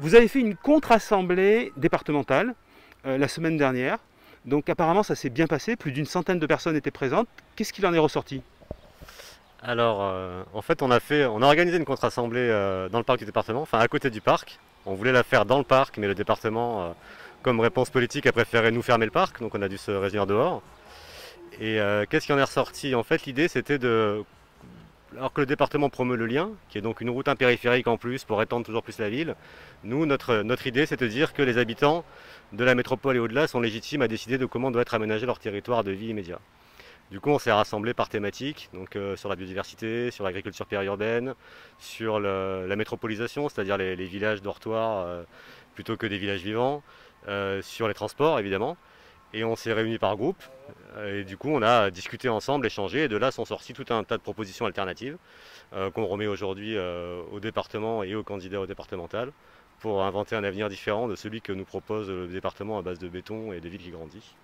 Vous avez fait une contre-assemblée départementale la semaine dernière. Donc apparemment ça s'est bien passé, plus d'une centaine de personnes étaient présentes. Qu'est-ce qu'il en est ressorti? Alors, en fait, on a organisé une contre-assemblée dans le parc du département, enfin à côté du parc. On voulait la faire dans le parc, mais le département, comme réponse politique, a préféré nous fermer le parc, donc on a dû se réunir dehors. Et qu'est-ce qui en est ressorti? En fait, l'idée, c'était alors que le département promeut le lien, qui est donc une route périphérique en plus pour étendre toujours plus la ville, nous, notre idée, c'est de dire que les habitants de la métropole et au-delà sont légitimes à décider de comment doit être aménagé leur territoire de vie immédiat. Du coup, on s'est rassemblés par thématique, donc sur la biodiversité, sur l'agriculture périurbaine, sur la métropolisation, c'est-à-dire les villages dortoirs plutôt que des villages vivants, sur les transports évidemment. Et on s'est réunis par groupe, et du coup on a discuté ensemble, échangé, et de là sont sortis tout un tas de propositions alternatives qu'on remet aujourd'hui au département et aux candidats au départemental pour inventer un avenir différent de celui que nous propose le département à base de béton et de villes qui grandissent.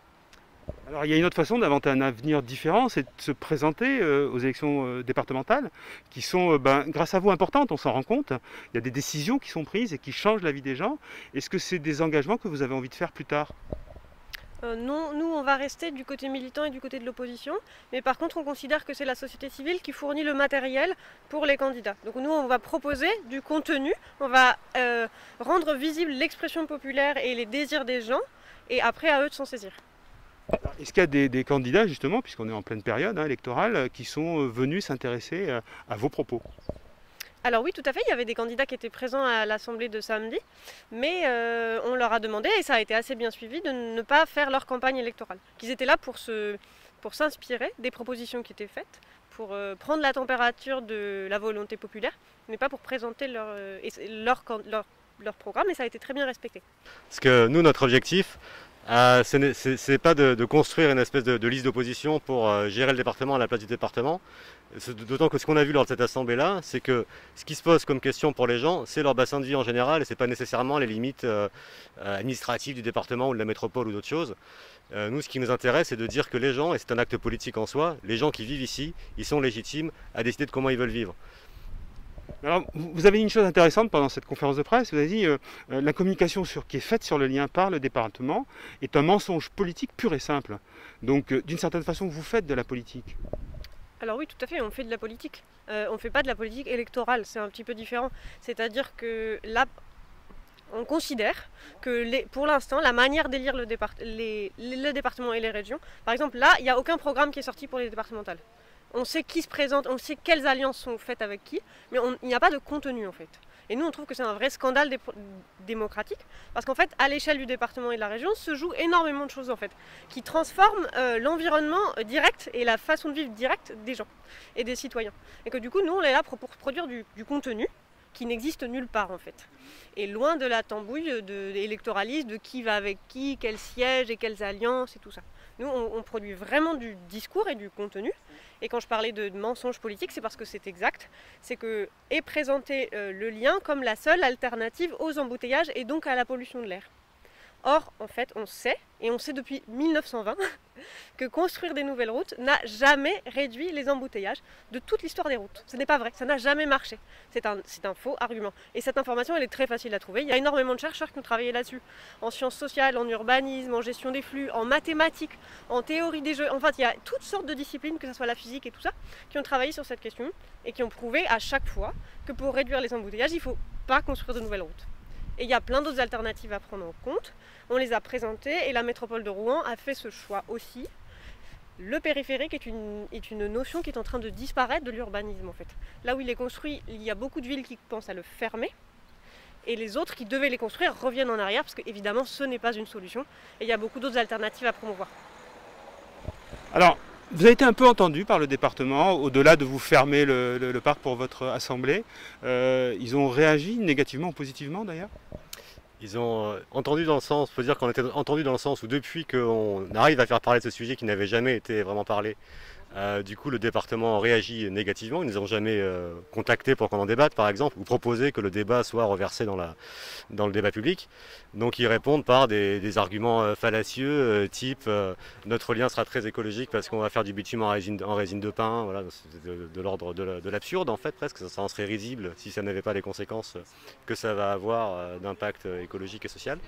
Alors il y a une autre façon d'inventer un avenir différent, c'est de se présenter aux élections départementales, qui sont, grâce à vous, importantes, on s'en rend compte. Il y a des décisions qui sont prises et qui changent la vie des gens. Est-ce que c'est des engagements que vous avez envie de faire plus tard? Non, nous on va rester du côté militant et du côté de l'opposition, mais par contre on considère que c'est la société civile qui fournit le matériel pour les candidats. Donc nous on va proposer du contenu, on va rendre visible l'expression populaire et les désirs des gens, et après à eux de s'en saisir. Est-ce qu'il y a des candidats, justement, puisqu'on est en pleine période électorale, qui sont venus s'intéresser à vos propos? Alors oui, tout à fait, il y avait des candidats qui étaient présents à l'Assemblée de samedi, mais on leur a demandé, et ça a été assez bien suivi, de ne pas faire leur campagne électorale. Qu'ils étaient là pour s'inspirer des propositions qui étaient faites, pour prendre la température de la volonté populaire, mais pas pour présenter leur programme, et ça a été très bien respecté. Parce que nous, notre objectif, c'est pas de construire une espèce de liste d'opposition pour gérer le département à la place du département. D'autant que ce qu'on a vu lors de cette assemblée-là, c'est que ce qui se pose comme question pour les gens, c'est leur bassin de vie en général, et c'est pas nécessairement les limites administratives du département ou de la métropole ou d'autres choses. Nous, ce qui nous intéresse, c'est de dire que les gens, et c'est un acte politique en soi, les gens qui vivent ici, ils sont légitimes à décider de comment ils veulent vivre. Alors, vous avez dit une chose intéressante pendant cette conférence de presse. Vous avez dit la communication qui est faite sur le lien par le département est un mensonge politique pur et simple. Donc, d'une certaine façon, vous faites de la politique. Alors oui, tout à fait, on fait de la politique. On ne fait pas de la politique électorale, c'est un petit peu différent. C'est-à-dire que là, on considère que pour l'instant, la manière d'élire le département et les régions, par exemple là, il n'y a aucun programme qui est sorti pour les départementales. On sait qui se présente, on sait quelles alliances sont faites avec qui, mais il n'y a pas de contenu en fait. Et nous, on trouve que c'est un vrai scandale démocratique, parce qu'en fait, à l'échelle du département et de la région, se jouent énormément de choses en fait, qui transforment l'environnement direct et la façon de vivre directe des gens et des citoyens. Et que du coup, nous, on est là pour produire du contenu qui n'existe nulle part en fait. Et loin de la tambouille électoraliste de qui va avec qui, quel siège et quelles alliances et tout ça. Nous, on produit vraiment du discours et du contenu. Et quand je parlais de mensonge politique, c'est parce que c'est exact. C'est que est présenté le lien comme la seule alternative aux embouteillages et donc à la pollution de l'air. Or, en fait, on sait depuis 1920, que construire des nouvelles routes n'a jamais réduit les embouteillages de toute l'histoire des routes. Ce n'est pas vrai, ça n'a jamais marché. C'est un faux argument. Et cette information, elle est très facile à trouver. Il y a énormément de chercheurs qui ont travaillé là-dessus, en sciences sociales, en urbanisme, en gestion des flux, en mathématiques, en théorie des jeux. En fait, il y a toutes sortes de disciplines, que ce soit la physique et tout ça, qui ont travaillé sur cette question et qui ont prouvé à chaque fois que pour réduire les embouteillages, il ne faut pas construire de nouvelles routes. Et il y a plein d'autres alternatives à prendre en compte. On les a présentées et la métropole de Rouen a fait ce choix aussi. Le périphérique est une notion qui est en train de disparaître de l'urbanisme en fait. Là où il est construit, il y a beaucoup de villes qui pensent à le fermer. Et les autres qui devaient les construire reviennent en arrière parce qu'évidemment ce n'est pas une solution. Et il y a beaucoup d'autres alternatives à promouvoir. Alors, vous avez été un peu entendu par le département, au-delà de vous fermer le parc pour votre assemblée. Ils ont réagi négativement ou positivement d'ailleurs? Ils ont entendu dans le sens, faut dire qu'on était entendu dans le sens où depuis qu'on arrive à faire parler de ce sujet qui n'avait jamais été vraiment parlé, Du coup, le département réagit négativement. Ils ne nous ont jamais contactés pour qu'on en débatte, par exemple, ou proposé que le débat soit reversé dans le débat public. Donc ils répondent par des arguments fallacieux, type notre lien sera très écologique parce qu'on va faire du bitume en résine de pin. Voilà, c'est de l'ordre de l'absurde, en fait, presque. Ça en serait risible si ça n'avait pas les conséquences que ça va avoir d'impact écologique et social.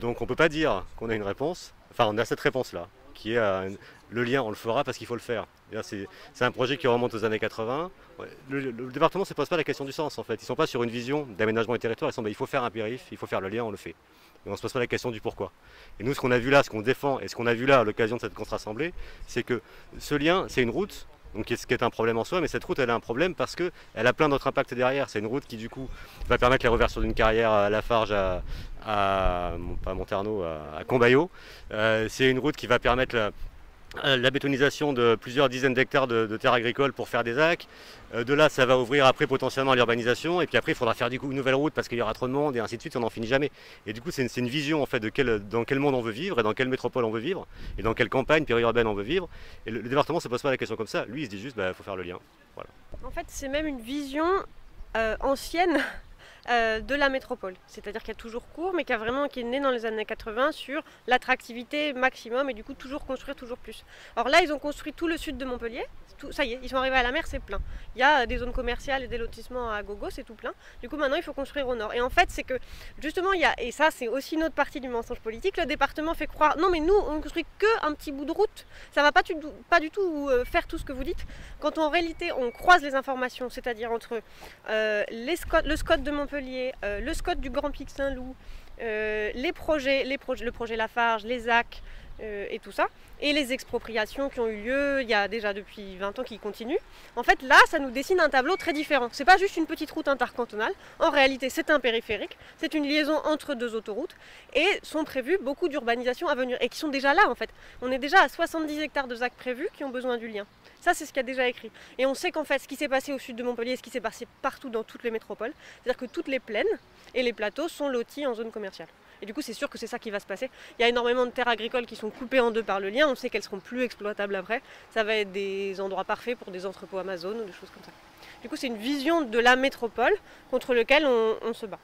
Donc on ne peut pas dire qu'on a une réponse. Enfin, on a cette réponse-là, qui est le lien, on le fera parce qu'il faut le faire. C'est un projet qui remonte aux années 80. Le département ne se pose pas la question du sens, en fait. Ils ne sont pas sur une vision d'aménagement du territoire. Ils sont, il faut faire un périph', il faut faire le lien, on le fait. Mais on ne se pose pas la question du pourquoi. Et nous, ce qu'on a vu là, ce qu'on défend et ce qu'on a vu là à l'occasion de cette contre-assemblée, c'est que ce lien, c'est une route, donc ce qui est un problème en soi, mais cette route, elle a un problème parce qu'elle a plein d'autres impacts derrière. C'est une route qui, du coup, va permettre la réouverture d'une carrière à Lafarge, pas Monterno, à Combaillot. C'est une route qui va permettre la bétonisation de plusieurs dizaines d'hectares de terres agricoles pour faire des acques. De là, ça va ouvrir après potentiellement à l'urbanisation. Et puis après, il faudra faire du coup une nouvelle route parce qu'il y aura trop de monde et ainsi de suite. On n'en finit jamais. Et du coup, c'est une vision en fait dans quel monde on veut vivre et dans quelle métropole on veut vivre et dans quelle campagne périurbaine on veut vivre. Et le département ne se pose pas la question comme ça. Lui, il se dit juste, faut faire le lien. Voilà. En fait, c'est même une vision ancienne de la métropole. C'est-à-dire qu'il y a toujours cours, mais qui est né dans les années 80 sur l'attractivité maximum et du coup toujours construire toujours plus. Alors là, ils ont construit tout le sud de Montpellier. Ça y est, ils sont arrivés à la mer, c'est plein. Il y a des zones commerciales et des lotissements à gogo, c'est tout plein. Du coup, maintenant, il faut construire au nord. Et en fait, c'est que justement, et ça, c'est aussi une autre partie du mensonge politique, le département fait croire, non mais nous, on ne construit qu'un petit bout de route. Ça ne va pas du tout faire tout ce que vous dites. Quand en réalité, on croise les informations, c'est-à-dire entre le SCOT de Montpellier, le SCOT du Grand Pic Saint-Loup, le projet Lafarge, les ZAC et tout ça, et les expropriations qui ont eu lieu il y a déjà depuis 20 ans qui continuent. En fait, là, ça nous dessine un tableau très différent. C'est pas juste une petite route intercantonale. En réalité, c'est un périphérique. C'est une liaison entre deux autoroutes et sont prévues beaucoup d'urbanisations à venir et qui sont déjà là en fait. On est déjà à 70 hectares de ZAC prévus qui ont besoin du lien. Ça, c'est ce qu'il y a déjà écrit. Et on sait qu'en fait, ce qui s'est passé au sud de Montpellier, ce qui s'est passé partout dans toutes les métropoles, c'est-à-dire que toutes les plaines et les plateaux sont lotis en zone commerciale. Et du coup, c'est sûr que c'est ça qui va se passer. Il y a énormément de terres agricoles qui sont coupées en deux par le lien. On sait qu'elles seront plus exploitables après. Ça va être des endroits parfaits pour des entrepôts Amazon ou des choses comme ça. Du coup, c'est une vision de la métropole contre laquelle on se bat.